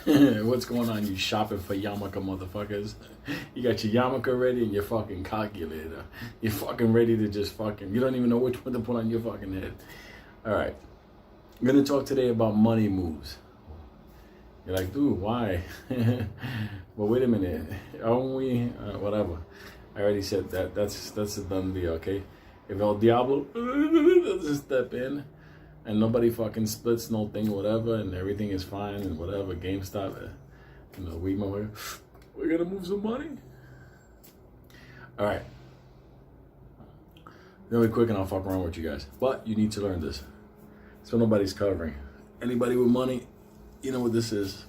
What's going on? You shopping for yarmulke, motherfuckers? You got your yarmulke ready and your fucking calculator. You're fucking ready to just fucking. You don't even know which one to put on your fucking head. All right. I'm gonna talk today about money moves. You're like, dude, why? Well, wait a minute. Aren't we? Whatever. I already said that. That's a done deal. Okay. If El Diablo doesn't step in, and nobody fucking splits no thing, whatever, and everything is fine and whatever, GameStop, we're gonna move some money. All right. Really quick, and I'll fuck around with you guys. But you need to learn this, so nobody's covering. Anybody with money, you know what this is.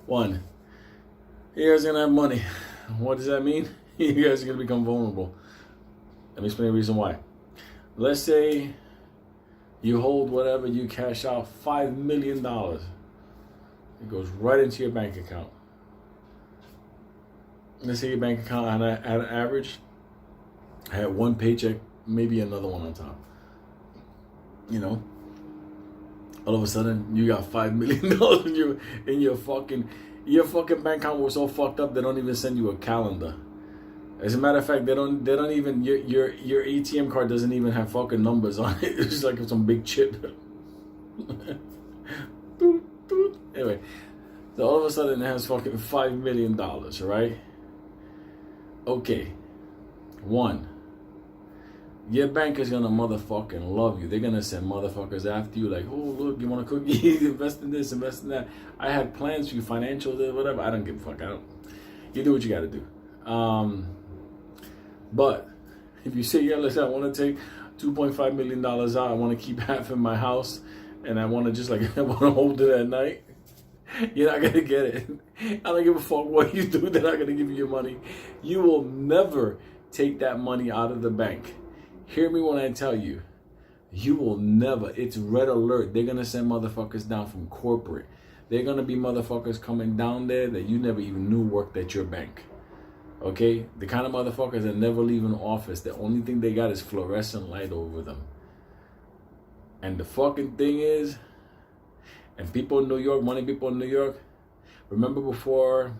One, you guys are gonna have money. What does that mean? You guys are gonna become vulnerable. Let me explain the reason why. Let's say you hold whatever, you cash out $5 million. It goes right into your bank account. Let's say your bank account had an average, had one paycheck, maybe another one on top. You know, all of a sudden you got $5 million in your fucking bank account was so fucked up they don't even send you a calendar. As a matter of fact, they don't even your ATM card doesn't even have fucking numbers on it. It's just like some big chip. Anyway, so all of a sudden it has fucking $5 million, right? Okay. One, your bank is gonna motherfucking love you. They're gonna send motherfuckers after you like, oh look, you want a cookie? Invest in this, invest in that. I had plans for you, financial, whatever. I don't give a fuck. You do what you gotta do. But if you say, yeah, listen, I want to take $2.5 million out, I want to keep half in my house, and I want to just like, I want to hold it at night, you're not going to get it. I don't give a fuck what you do, they're not going to give you your money. You will never take that money out of the bank. Hear me when I tell you, you will never. It's red alert. They're going to send motherfuckers down from corporate. They're going to be motherfuckers coming down there that you never even knew worked at your bank. Okay, the kind of motherfuckers that never leave an office. The only thing they got is fluorescent light over them. And the fucking thing is, and people in New York, money people in New York, remember before,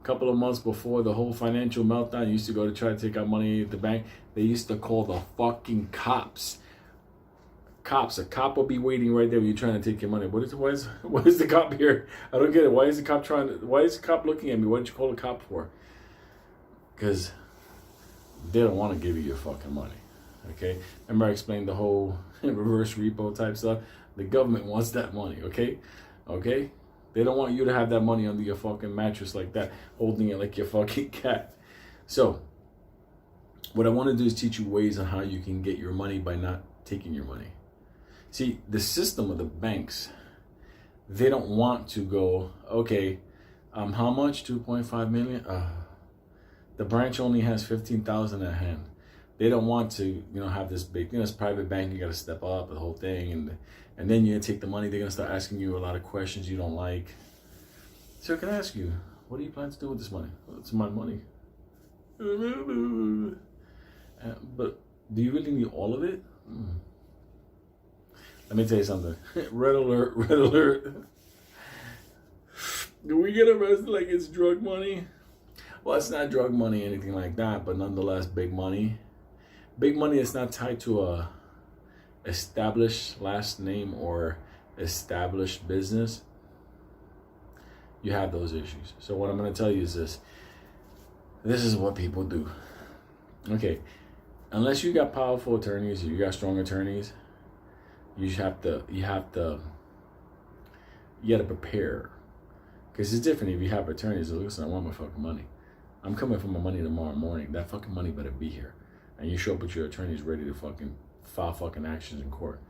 a couple of months before the whole financial meltdown, you used to go to try to take out money at the bank. They used to call the fucking cops. A cop will be waiting right there when you're trying to take your money. Why is the cop here? I don't get it. Why is the cop looking at me? What did you call the cop for? Because they don't want to give you your fucking money, okay? Remember I explained the whole reverse repo type stuff? The government wants that money, okay? Okay? They don't want you to have that money under your fucking mattress like that, holding it like your fucking cat. So, what I want to do is teach you ways on how you can get your money by not taking your money. See, the system of the banks, they don't want to go, okay, how much? 2.5 million? The branch only has 15,000 at hand. They don't want to, have this big, it's private bank. You got to step up the whole thing, and then you take the money. They're gonna start asking you a lot of questions you don't like. So can I ask you, what do you plan to do with this money? Well, it's my money. But do you really need all of it? Let me tell you something. Red alert, red alert. Do we get arrested like it's drug money? Well, it's not drug money, anything like that, but nonetheless, big money. Big money is not tied to a established last name or established business. You have those issues. So what I'm going to tell you is this. This is what people do. Okay, unless you got powerful attorneys, you got strong attorneys, you have to prepare. Because it's different if you have attorneys. Listen, I want my fucking money. I'm coming for my money tomorrow morning. That fucking money better be here. And you show up with your attorneys ready to fucking file fucking actions in court.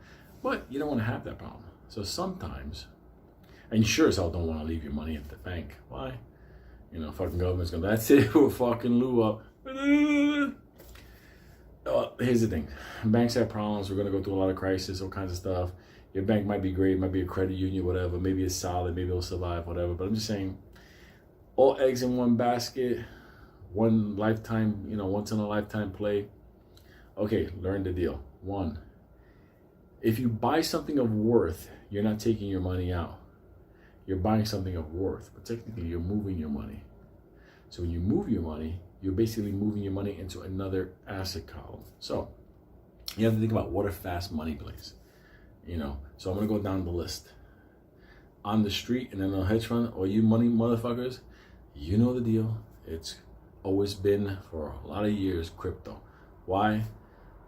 But you don't want to have that problem. So sometimes, and you sure as hell don't want to leave your money at the bank. Why? Fucking government's going, that's it, we'll fucking Lou up. Here's the thing. Banks have problems. We're going to go through a lot of crisis, all kinds of stuff. Your bank might be great, might be a credit union, whatever. Maybe it's solid, maybe it'll survive, whatever. But I'm just saying, all eggs in one basket, one lifetime, once in a lifetime play. Okay, learn the deal. One, if you buy something of worth, you're not taking your money out. you're buying something of worth, but technically you're moving your money. So when you move your money, you're basically moving your money into another asset column. So you have to think about what a fast money place. So I'm gonna go down the list. On the street and in a hedge fund, or you money motherfuckers, you know the deal. It's always been for a lot of years crypto. Why?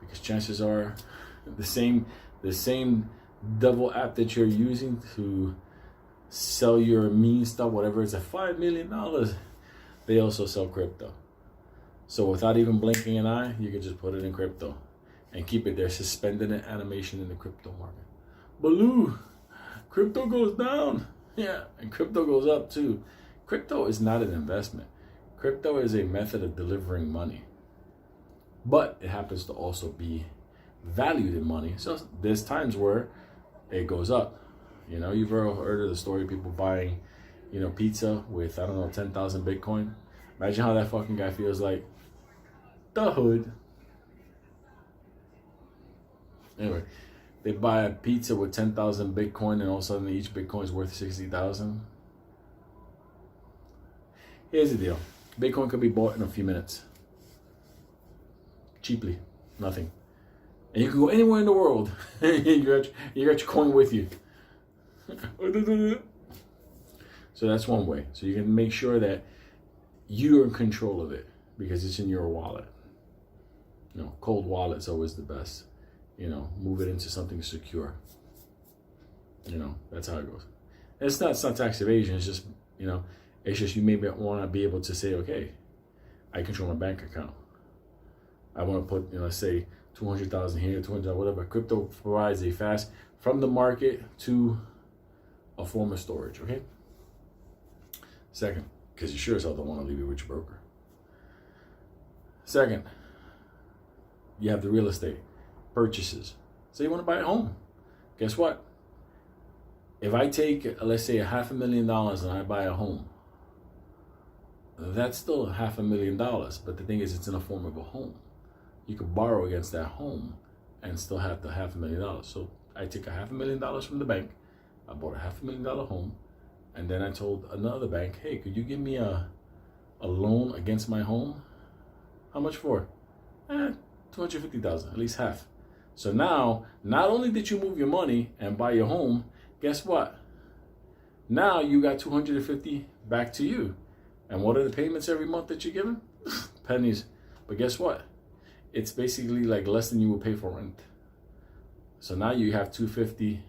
Because chances are the same devil app that you're using to sell your mean stuff, whatever it's at $5 million, they also sell crypto. So without even blinking an eye, you can just put it in crypto and keep it there, suspended in animation in the crypto market. Baloo, crypto goes down. Yeah, and crypto goes up too. Crypto is not an investment. Crypto is a method of delivering money. But it happens to also be valued in money. So there's times where it goes up. You've heard of the story of people buying, pizza with, 10,000 Bitcoin. Imagine how that fucking guy feels like. The hood. Anyway, they buy a pizza with 10,000 Bitcoin, and all of a sudden each Bitcoin is worth 60,000. Here's the deal. Bitcoin could be bought in a few minutes. Cheaply. Nothing. And you can go anywhere in the world. you got your coin with you. So that's one way. So you can make sure that you're in control of it because it's in your wallet. Cold wallet's always the best. Move it into something secure. That's how it goes. And it's not tax evasion. It's just, you maybe want to be able to say, okay, I control my bank account. I want to put, let's say 200,000 here, 200, whatever. Crypto provides a fast from the market to a form of storage. Okay. Second, because you sure as hell don't want to leave it with your broker. Second, you have the real estate purchases. So you want to buy a home. Guess what? If I take, let's say, $500,000 and I buy a home, that's still $500,000. But the thing is, it's in the form of a home. You could borrow against that home and still have the $500,000. So I took $500,000 from the bank. I bought a $500,000 home. And then I told another bank, hey, could you give me a loan against my home? How much for? $250,000, at least half. So now, not only did you move your money and buy your home, guess what? Now you got $250 back to you. And what are the payments every month that you're giving? Pennies. But guess what? It's basically like less than you would pay for rent. So now you have $250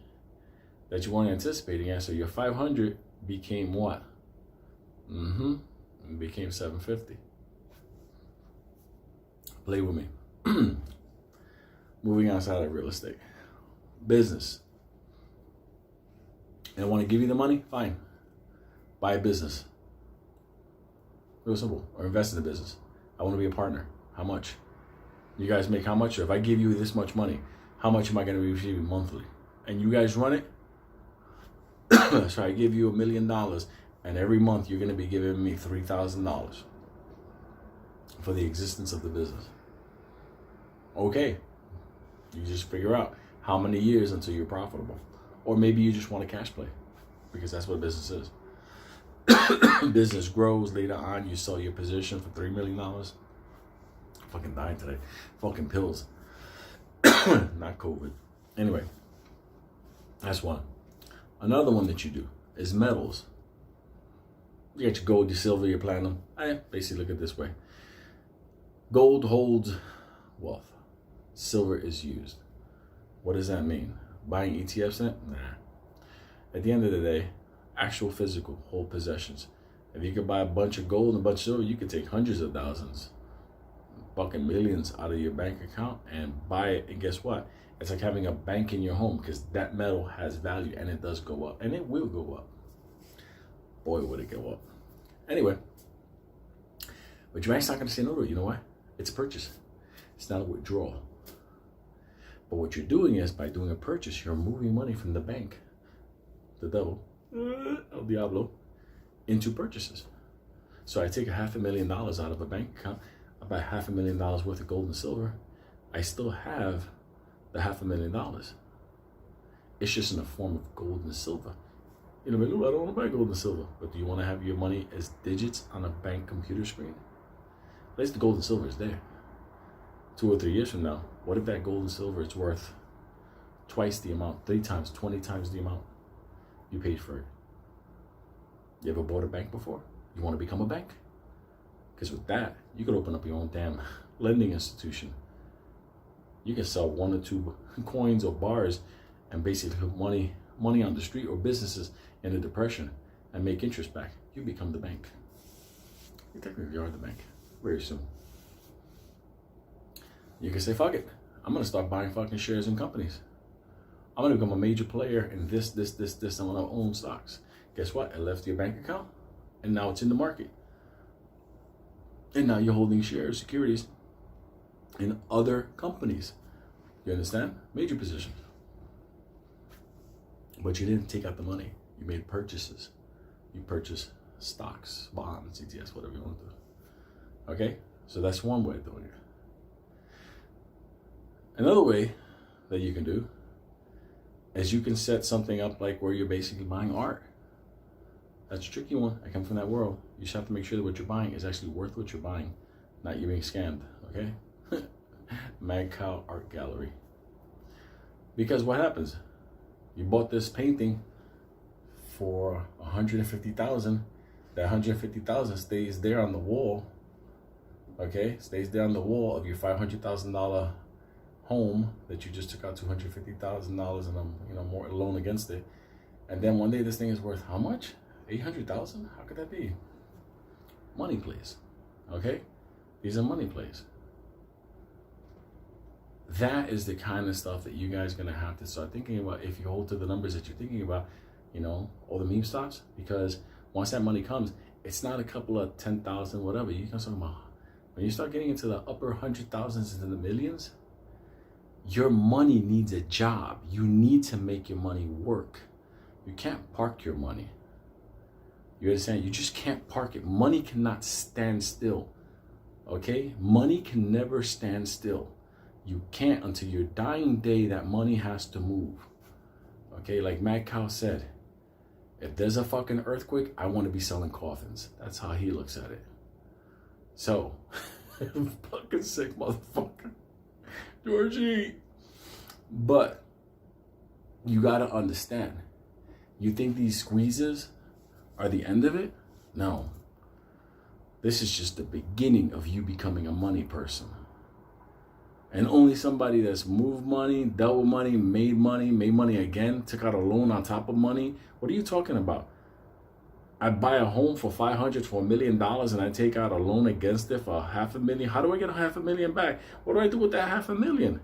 that you weren't anticipating. And so your $500 became what? It became $750. Play with me. Moving outside of real estate. Business. And I want to give you the money? Fine. Buy a business. Real simple. Or invest in a business. I want to be a partner. How much? You guys make how much? Or if I give you this much money, how much am I going to be receiving monthly? And you guys run it? So I give you $1 million, and every month you're going to be giving me $3,000 for the existence of the business. Okay. You just figure out how many years until you're profitable. Or maybe you just want a cash play, because that's what business is. Business grows later on. You sell your position for $3 million. I'm fucking dying today. Fucking pills. Not COVID. Anyway, that's one. Another one that you do is metals. You got your gold, your silver, your platinum. I basically look at it this way. Gold holds wealth. Silver is used. What does that mean? Buying ETFs in it? Nah. At the end of the day, actual physical hold possessions. If you could buy a bunch of gold and a bunch of silver, you could take hundreds of thousands, fucking millions out of your bank account and buy it. And guess what? It's like having a bank in your home, because that metal has value and it does go up, and it will go up. Boy, would it go up. Anyway, but your bank's not going to say no to it. You know why? It's a purchase. It's not a withdrawal. But what you're doing is, by doing a purchase, you're moving money from the bank, the devil, El Diablo, into purchases. So I take $500,000 out of a bank account. I buy $500,000 worth of gold and silver. I still have the $500,000. It's just in the form of gold and silver. You know, like, "Ooh, I don't want to buy gold and silver." But do you want to have your money as digits on a bank computer screen? At least the gold and silver is there. 2 or 3 years from now, what if that gold and silver is worth twice the amount, 3 times, 20 times the amount you paid for it? You ever bought a bank before? You want to become a bank? Because with that, you could open up your own damn lending institution. You can sell 1 or 2 coins or bars and basically put money on the street or businesses in a depression and make interest back. You become the bank. You technically are the bank very soon. You can say, fuck it. I'm going to start buying fucking shares in companies. I'm going to become a major player in this. I'm going to own stocks. Guess what? It left your bank account and now it's in the market. And now you're holding shares, securities in other companies. You understand? Major positions. But you didn't take out the money. You made purchases. You purchased stocks, bonds, ETFs, whatever you want to do. Okay? So that's one way of doing it. Another way that you can do is you can set something up like where you're basically buying art. That's a tricky one. I come from that world. You just have to make sure that what you're buying is actually worth what you're buying, not you being scammed, okay? Mad Cow Art Gallery. Because what happens? You bought this painting for $150,000. That $150,000 stays there on the wall, okay? Stays there on the wall of your $500,000 home that you just took out $250,000 and more loan against it. And then one day this thing is worth how much? $800,000? How could that be? Money plays, okay? These are money plays. That is the kind of stuff that you guys are gonna have to start thinking about if you hold to the numbers that you're thinking about, all the meme stocks, because once that money comes, it's not a couple of 10,000, whatever. You can talk about when you start getting into the upper 100,000s and the millions, your money needs a job. You need to make your money work. You can't park your money. You understand? You just can't park it. Money cannot stand still. Okay? Money can never stand still. You can't until your dying day. That money has to move. Okay? Like Mad Cow said, if there's a fucking earthquake, I want to be selling coffins. That's how he looks at it. So, fucking sick motherfucker. Georgie. But you got to understand. You think these squeezes are the end of it? No. This is just the beginning of you becoming a money person. And only somebody that's moved money, dealt with money, made money again, took out a loan on top of money. What are you talking about? I buy a home for $500,000 for $1 million and I take out a loan against it for $500,000. How do I get $500,000 back? What do I do with that $500,000?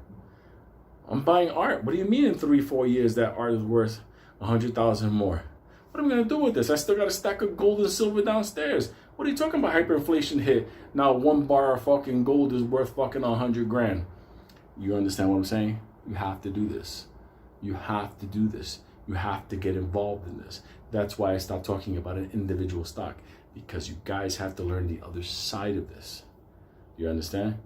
I'm buying art. What do you mean in 3-4 years that art is worth $100,000 more? What am I gonna do with this? I still got a stack of gold and silver downstairs. What are you talking about? Hyperinflation hit. Now 1 bar of fucking gold is worth fucking $100,000. You understand what I'm saying? You have to do this. You have to do this. You have to get involved in this. That's why I stopped talking about an individual stock, because you guys have to learn the other side of this. You understand?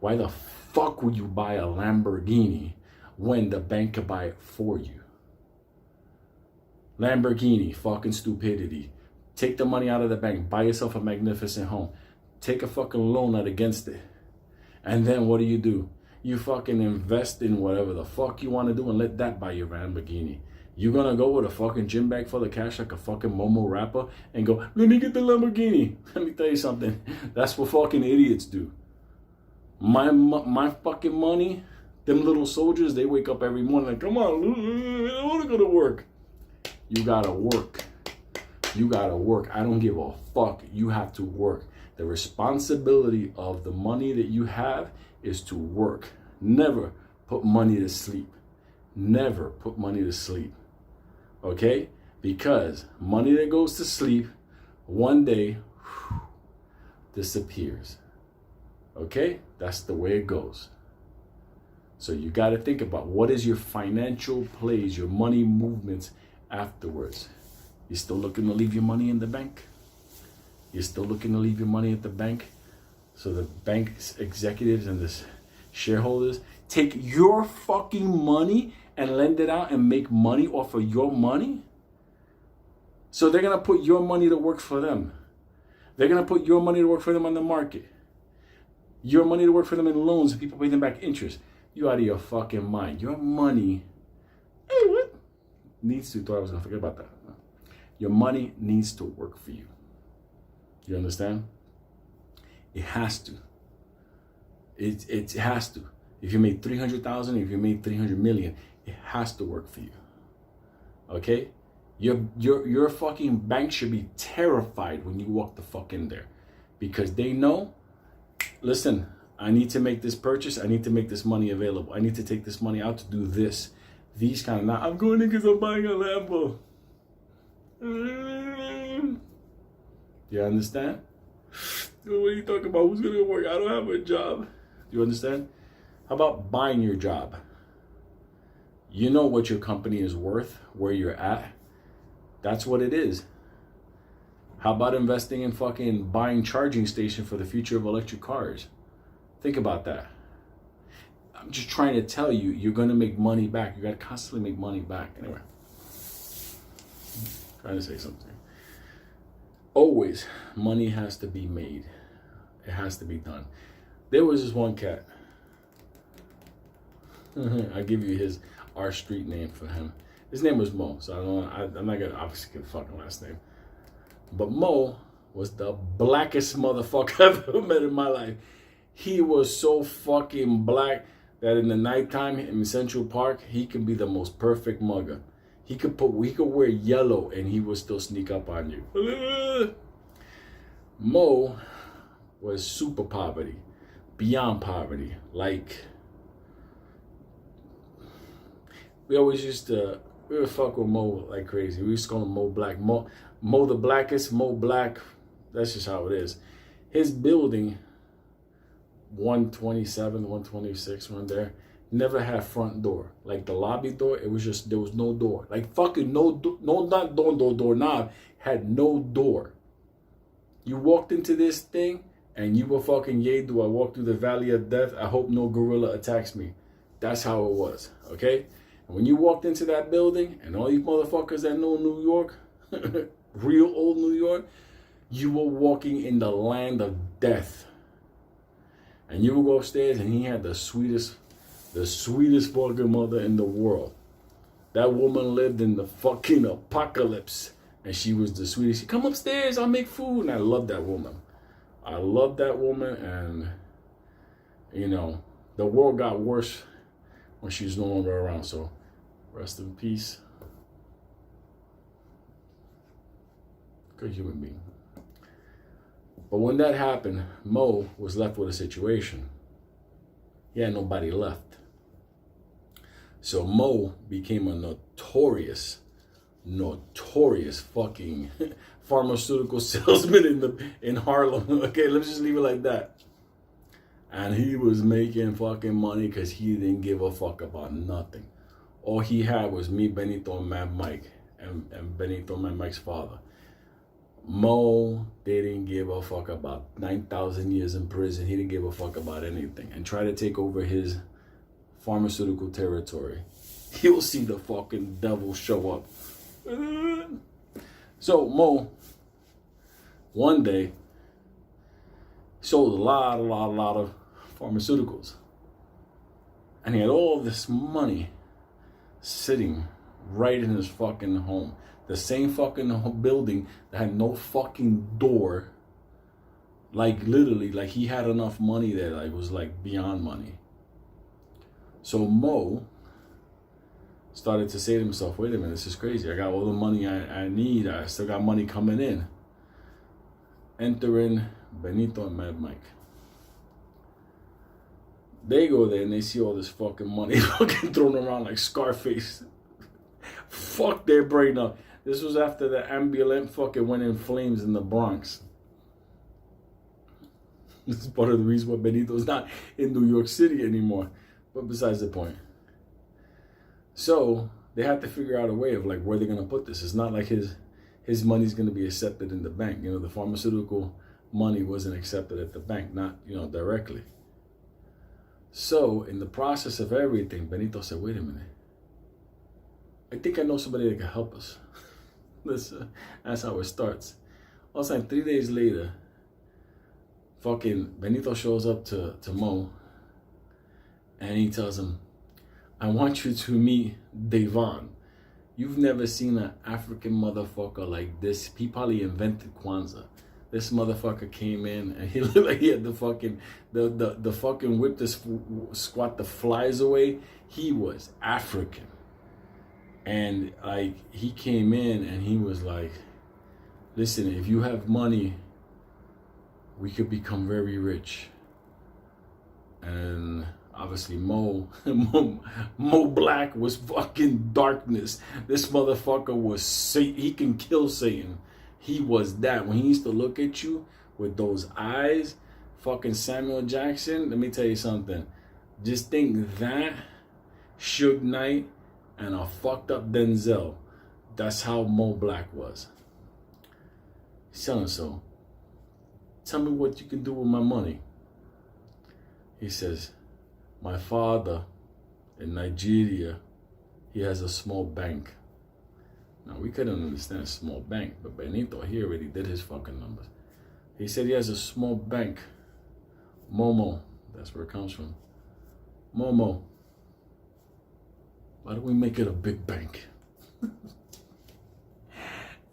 Why the fuck would you buy a Lamborghini when the bank could buy it for you? Lamborghini, fucking stupidity. Take the money out of the bank, buy yourself a magnificent home, take a fucking loan out against it. And then what do? You fucking invest in whatever the fuck you want to do and let that buy your Lamborghini. You gonna go with a fucking gym bag full of cash like a fucking Momo rapper and go, let me get the Lamborghini. Let me tell you something. That's what fucking idiots do. My fucking money, them little soldiers, they wake up every morning like, come on, I want to go to work. You gotta work. You gotta work. I don't give a fuck. You have to work. The responsibility of the money that you have is to work. Never put money to sleep. Never put money to sleep. Okay? Because money that goes to sleep one day disappears. Okay? That's the way it goes. So you got to think about what is your financial plays, your money movements afterwards. You still looking to leave your money in the bank? You're still looking to leave your money at the bank? So the bank's executives and the shareholders take your fucking money and lend it out and make money off of your money? So they're going to put your money to work for them. They're going to put your money to work for them on the market. Your money to work for them in loans and people pay them back interest. You out of your fucking mind. Your money, hey, what? Needs to, thought I was going to forget about that. Your money needs to work for you. You understand? It has to. It has to. If you made 300,000, if you made 300 million, it has to work for you. Okay? Your fucking bank should be terrified when you walk the fuck in there, because they know, listen, I need to make this purchase. I need to make this money available. I need to take this money out to do this. These kind of, now I'm going in because I'm buying a Lambo. You understand? What are you talking about? Who's going to work? I don't have a job. You understand? How about buying your job? You know what your company is worth, where you're at. That's what it is. How about investing in fucking buying charging station for the future of electric cars? Think about that. I'm just trying to tell you, you're going to make money back. You got to constantly make money back. Anyway, trying to say something. Always, money has to be made. It has to be done. There was this one cat. I'll give you our street name for him. His name was Mo, so I'm not gonna obviously give a fucking last name. But Mo was the blackest motherfucker I've ever met in my life. He was so fucking black that in the nighttime in Central Park, he could be the most perfect mugger. He could wear yellow and he would still sneak up on you. Mo was super poverty, beyond poverty. Like, we would fuck with Mo like crazy. We used to call him Mo Black. Mo the blackest, Mo Black. That's just how it is. His building, 127, 126, one there, never had front door. Like the lobby door, it was just, there was no door. Like fucking not doorknob, had no door. You walked into this thing and you were fucking, yay, do I walk through the valley of death? I hope no gorilla attacks me. That's how it was, okay? And when you walked into that building, and all you motherfuckers that know New York, real old New York, you were walking in the land of death. And you would go upstairs and he had the sweetest fucking mother in the world. That woman lived in the fucking apocalypse. And she was the sweetest. She come upstairs, I'll make food. And I love that woman. I love that woman. And, you know, the world got worse when she was no longer around. So rest in peace. Good human being. But when that happened, Mo was left with a situation. He had nobody left. So Mo became a notorious fucking pharmaceutical salesman in Harlem. Okay, let's just leave it like that. And he was making fucking money because he didn't give a fuck about nothing. All he had was me, Benito, and Mad Mike, and Benito, Mad Mike's father. Mo didn't give a fuck about 9,000 years in prison. He didn't give a fuck about anything. And try to take over his pharmaceutical territory. You'll see the fucking devil show up. So Mo, one day, sold a lot of pharmaceuticals. And he had all this money sitting right in his fucking home. The same fucking building that had no fucking door. Like literally, like he had enough money that like was like beyond money. So Mo started to say to himself, wait a minute, this is crazy. I got all the money I need. I still got money coming in. Enter in Benito and Mad Mike. They go there and they see all this fucking money fucking thrown around like Scarface. Fuck their brain up. This was after the ambulance fucking went in flames in the Bronx. This is part of the reason why Benito's not in New York City anymore. But besides the point. So they had to figure out a way of like where they're gonna put this. It's not like his money's gonna be accepted in the bank. You know, the pharmaceutical money wasn't accepted at the bank, not, you know, directly. So in the process of everything, Benito said, wait a minute. I think I know somebody that can help us. Listen, that's how it starts. All of a sudden, 3 days later, fucking Benito shows up to Mo, and he tells him, I want you to meet Devon. You've never seen an African motherfucker like this. He probably invented Kwanzaa. This motherfucker came in and he looked like he had the fucking whip to squat the flies away. He was African. And like he came in and he was like, listen, if you have money, we could become very rich. And obviously Mo Black was fucking darkness. This motherfucker was Satan. He can kill Satan. He was that. When he used to look at you with those eyes, fucking Samuel Jackson, let me tell you something. Just think that, Suge Knight, and a fucked up Denzel. That's how Mo Black was. He's telling so, tell me what you can do with my money. He says, my father in Nigeria, he has a small bank. Now, we couldn't understand a small bank, but Benito, he already did his fucking numbers. He said he has a small bank. Momo, that's where it comes from. Momo, why don't we make it a big bank?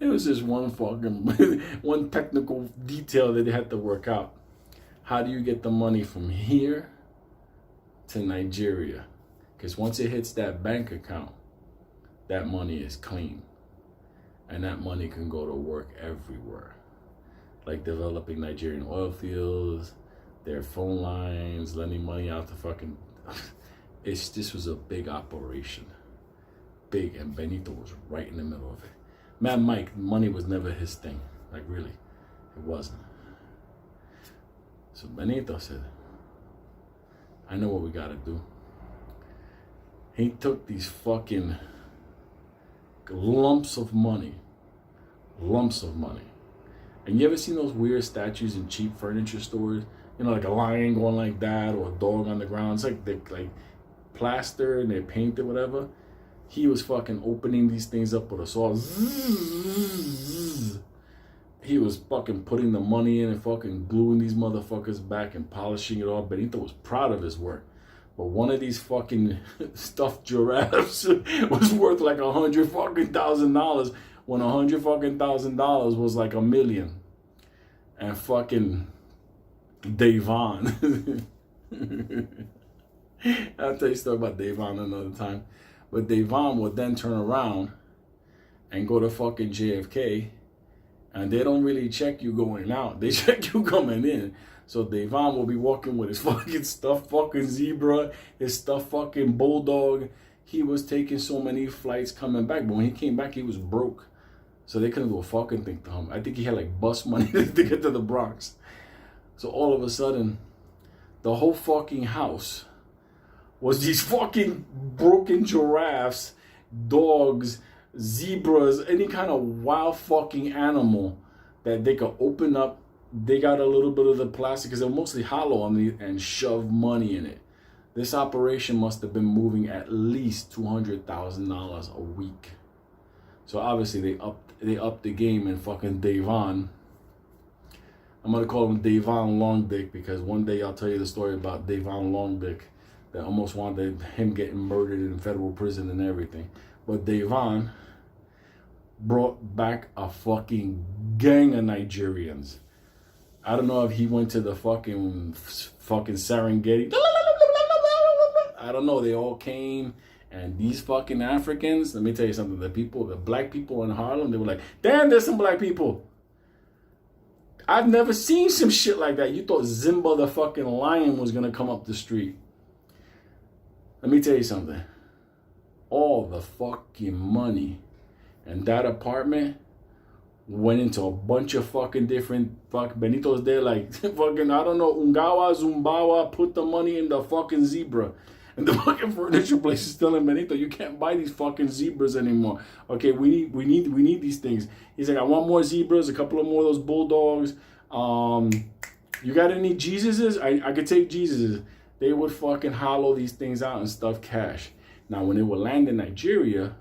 It was just one technical detail that they had to work out. How do you get the money from here to Nigeria? Because once it hits that bank account, that money is clean. And that money can go to work everywhere. Like developing Nigerian oil fields, their phone lines, lending money out to fucking... This was a big operation. Big, and Benito was right in the middle of it. Mad Mike, money was never his thing. Like really, it wasn't. So Benito said, I know what we gotta do. He took these fucking lumps of money. And you ever seen those weird statues in cheap furniture stores? You know, like a lion going like that, or a dog on the ground. It's like they like plaster and they paint it, whatever. He was fucking opening these things up with a saw. He was fucking putting the money in and fucking gluing these motherfuckers back and polishing it off. Benito was proud of his work. But one of these fucking stuffed giraffes was worth like $100,000 when $100,000 was like $1 million. And fucking Devon. I'll tell you a story about Devon another time. But Devon would then turn around and go to fucking JFK, and they don't really check you going out. They check you coming in. So Devon will be walking with his fucking stuffed fucking zebra, his stuffed fucking bulldog. He was taking so many flights coming back, but when he came back, he was broke. So they couldn't do a fucking thing to him. I think he had like bus money to get to the Bronx. So all of a sudden, the whole fucking house was these fucking broken giraffes, dogs, zebras, any kind of wild fucking animal that they could open up. They got a little bit of the plastic, because they're mostly hollow on the, and shove money in it. This operation must have been moving at least $200,000 a week. So obviously they upped the game, and fucking Devon, I'm gonna call him Devon Long Dick, because one day I'll tell you the story about Devon Long Dick that almost wanted him getting murdered in federal prison and everything. But Devon brought back a fucking gang of Nigerians. I don't know if he went to the fucking Serengeti. I don't know. They all came, and these fucking Africans, let me tell you something. The black people in Harlem, they were like, damn, there's some black people. I've never seen some shit like that. You thought Simba the fucking lion was gonna come up the street. Let me tell you something. All the fucking money in that apartment went into a bunch of fucking different Benito's there like fucking, I don't know, Ungawa, Zumbawa, put the money in the fucking zebra. And the fucking furniture place is telling Benito, you can't buy these fucking zebras anymore. Okay, we need these things. He's like, I want more zebras, a couple of more of those bulldogs. You got any Jesuses? I could take Jesuses. They would fucking hollow these things out and stuff cash. Now, when they would land in Nigeria,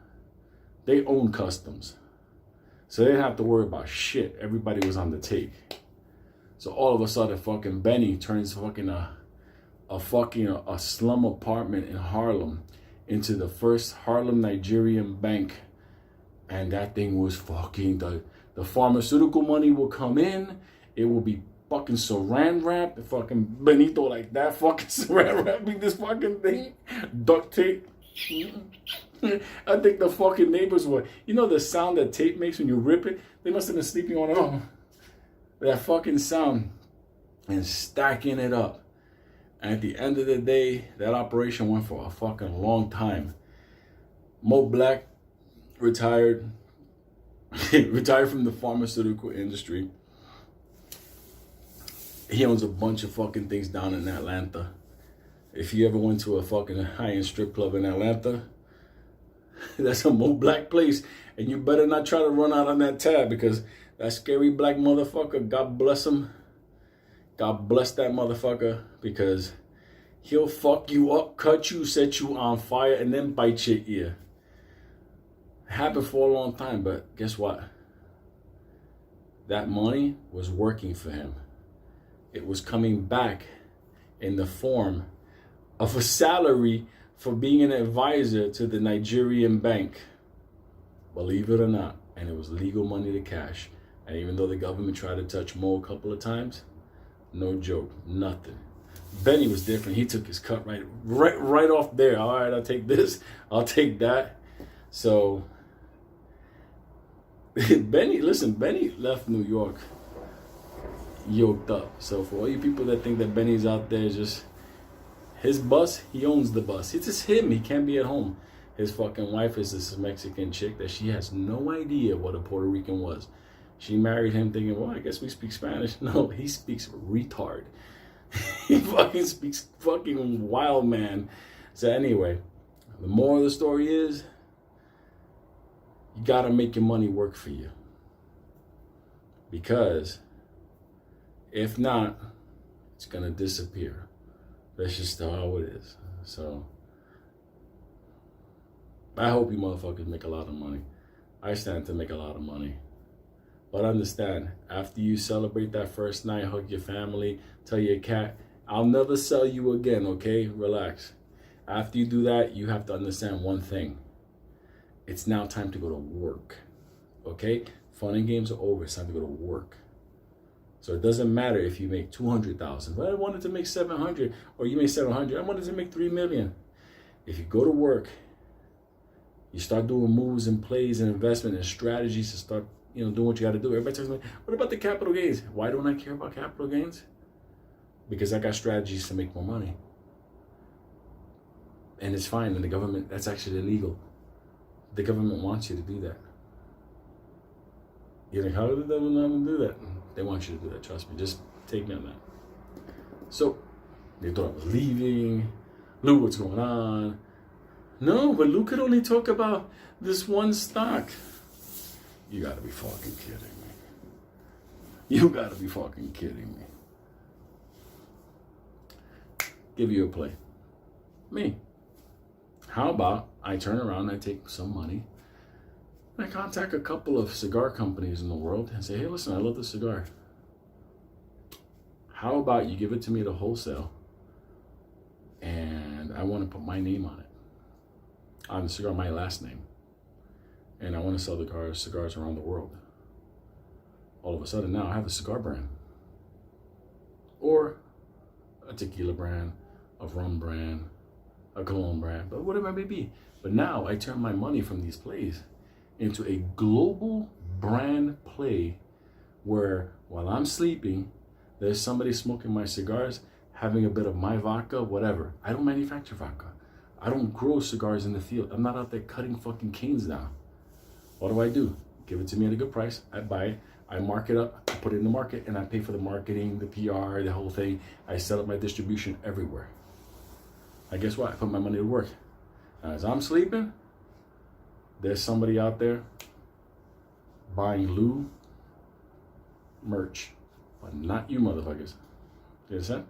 they own customs. So they didn't have to worry about shit. Everybody was on the take. So all of a sudden, fucking Benny turns fucking a slum apartment in Harlem into the first Harlem Nigerian bank. And that thing was fucking, the pharmaceutical money will come in. It will be fucking saran wrap. Fucking Benito like that. Fucking saran wrapping this fucking thing. Duct tape. I think the fucking neighbors were, you know the sound that tape makes when you rip it? They must have been sleeping on it. That fucking sound. And stacking it up. And at the end of the day, that operation went for a fucking long time. Mo Black retired. Retired from the pharmaceutical industry. He owns a bunch of fucking things down in Atlanta. If you ever went to a fucking high-end strip club in Atlanta, that's a Mo Black place. And you better not try to run out on that tab, because that scary black motherfucker, God bless him. God bless that motherfucker, because he'll fuck you up, cut you, set you on fire, and then bite your ear. It happened for a long time, but guess what? That money was working for him. It was coming back in the form of a salary for being an advisor to the Nigerian bank. Believe it or not. And it was legal money to cash. And even though the government tried to touch Mo a couple of times, no joke, nothing. Benny was different. He took his cut right off there. All right, I'll take this. I'll take that. So Benny left New York yoked up. So for all you people that think that Benny's out there just his bus, he owns the bus. It's just him. He can't be at home. His fucking wife is this Mexican chick that she has no idea what a Puerto Rican was. She married him thinking, well, I guess we speak Spanish. No, he speaks retard. He fucking speaks fucking wild, man. So anyway, the moral of the story is, you gotta make your money work for you. Because if not, it's gonna disappear. That's just how it is. So I hope you motherfuckers make a lot of money. I stand to make a lot of money. But understand, after you celebrate that first night, hug your family, tell your cat, I'll never sell you again, okay? Relax. After you do that, you have to understand one thing. It's now time to go to work, okay? Fun and games are over. It's time to go to work. So it doesn't matter if you make 200,000. But I wanted to make 700, or you make 700. I wanted to make 3 million. If you go to work, you start doing moves and plays and investment and strategies to start, doing what you got to do. Everybody tells me, what about the capital gains? Why don't I care about capital gains? Because I got strategies to make more money. And it's fine. And the government, that's actually illegal. The government wants you to do that. You're like, how did the devil not do that? They want you to do that, trust me. Just take me on that. So, they thought I was leaving. Lou, what's going on? No, but Lou could only talk about this one stock. You gotta be fucking kidding me. You gotta be fucking kidding me. Give you a play. Me. How about I turn around and I take some money and I contact a couple of cigar companies in the world and say, hey, listen, I love this cigar. How about you give it to me at a wholesale and I want to put my name on it. On the cigar, my last name. And I want to sell the cigars around the world. All of a sudden now I have a cigar brand. Or a tequila brand, a rum brand, a cologne brand, but whatever it may be. But now I turn my money from these plays into a global brand play where while I'm sleeping, there's somebody smoking my cigars, having a bit of my vodka, whatever. I don't manufacture vodka. I don't grow cigars in the field. I'm not out there cutting fucking canes down. What do? Give it to me at a good price. I buy it. I mark it up. I put it in the market, and I pay for the marketing, the PR, the whole thing. I set up my distribution everywhere. And guess what? I put my money to work. Now, as I'm sleeping, there's somebody out there buying Lou merch, but not you motherfuckers. You understand?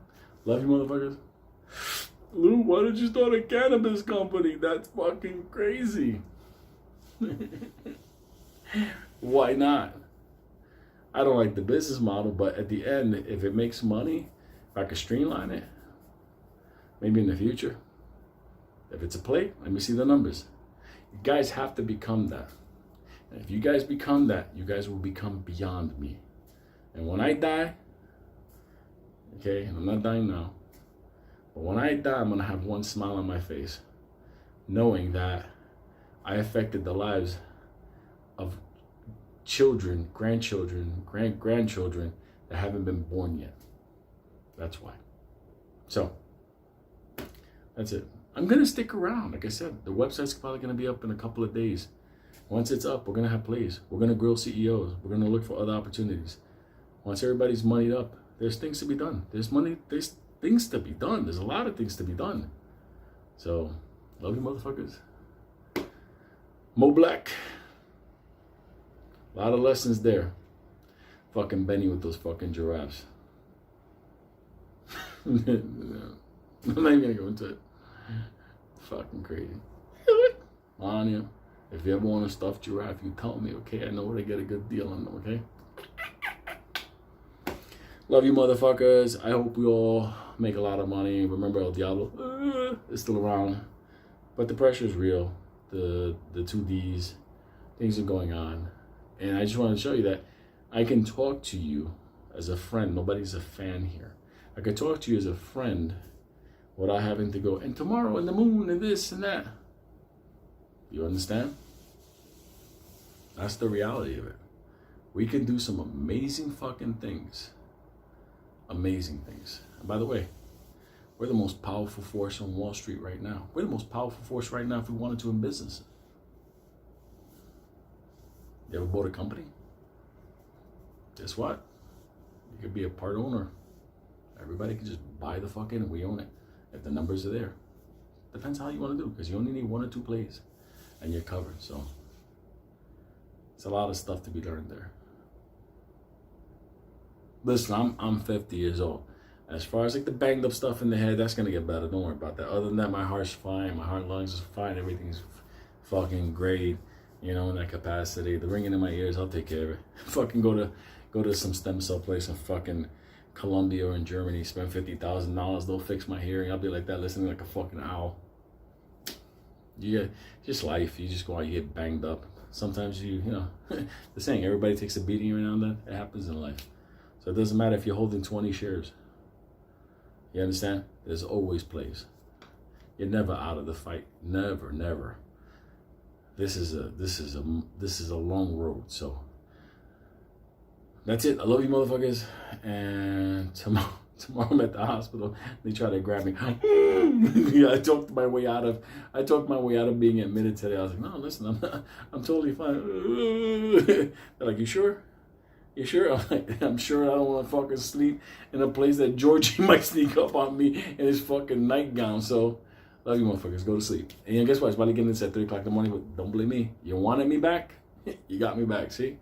Love you motherfuckers. Lou, why did you start a cannabis company? That's fucking crazy. Why not? I don't like the business model, but at the end, if it makes money, if I could streamline it, maybe in the future, if it's a play, let me see the numbers. You guys have to become that. And if you guys become that, you guys will become beyond me. And when I die, okay, and I'm not dying now, but when I die, I'm going to have one smile on my face, knowing that I affected the lives of children, grandchildren, grandchildren that haven't been born yet. That's why. So, that's it. I'm going to stick around. Like I said, the website's probably going to be up in a couple of days. Once it's up, we're going to have plays. We're going to grill CEOs. We're going to look for other opportunities. Once everybody's moneyed up, there's things to be done. There's things to be done. There's a lot of things to be done. So, love you motherfuckers. Mo Black. A lot of lessons there. Fucking Benny with those fucking giraffes. I'm not even gonna go into it. Fucking crazy. On you. If you ever want a stuffed giraffe, you tell me, okay? I know where to get a good deal on them, okay? Love you motherfuckers. I hope we all make a lot of money. Remember El Diablo is still around. But the pressure is real. The 2Ds. Things are going on. And I just want to show you that I can talk to you as a friend. Nobody's a fan here. I can talk to you as a friend without having to go, and tomorrow and the moon and this and that. You understand? That's the reality of it. We can do some amazing fucking things. Amazing things. And by the way, we're the most powerful force on Wall Street right now. We're the most powerful force right now if we wanted to in business. You ever bought a company? Guess what? You could be a part owner. Everybody can just buy the fucking and we own it. If the numbers are there. Depends how you want to do, because you only need 1 or 2 plays and you're covered. So it's a lot of stuff to be learned there. Listen, I'm 50 years old. As far as like the banged up stuff in the head, that's gonna get better. Don't worry about that. Other than that, my heart's fine. My heart, lungs is fine. Everything's fucking great. You know, in that capacity. The ringing in my ears, I'll take care of it. Fucking go to some stem cell place in fucking Colombia or in Germany. Spend $50,000. They'll fix my hearing. I'll be like that, listening like a fucking owl. Yeah, just life. You just go out, you get banged up. Sometimes you know, the saying, everybody takes a beating every now and then. It happens in life. So it doesn't matter if you're holding 20 shares. You understand? There's always plays. You're never out of the fight. Never, never. This is a long road. So that's it. I love you motherfuckers. And tomorrow I'm at the hospital. They try to grab me. Yeah, I talked my way out of being admitted today. I was like, no, listen, I'm totally fine. They're like, you sure? You sure? I'm like, I'm sure. I don't want to fucking sleep in a place that Georgie might sneak up on me in his fucking nightgown. So, love you motherfuckers. Go to sleep. And guess what? It's about to get in at 3 o'clock in the morning. But don't blame me. You wanted me back? You got me back. See?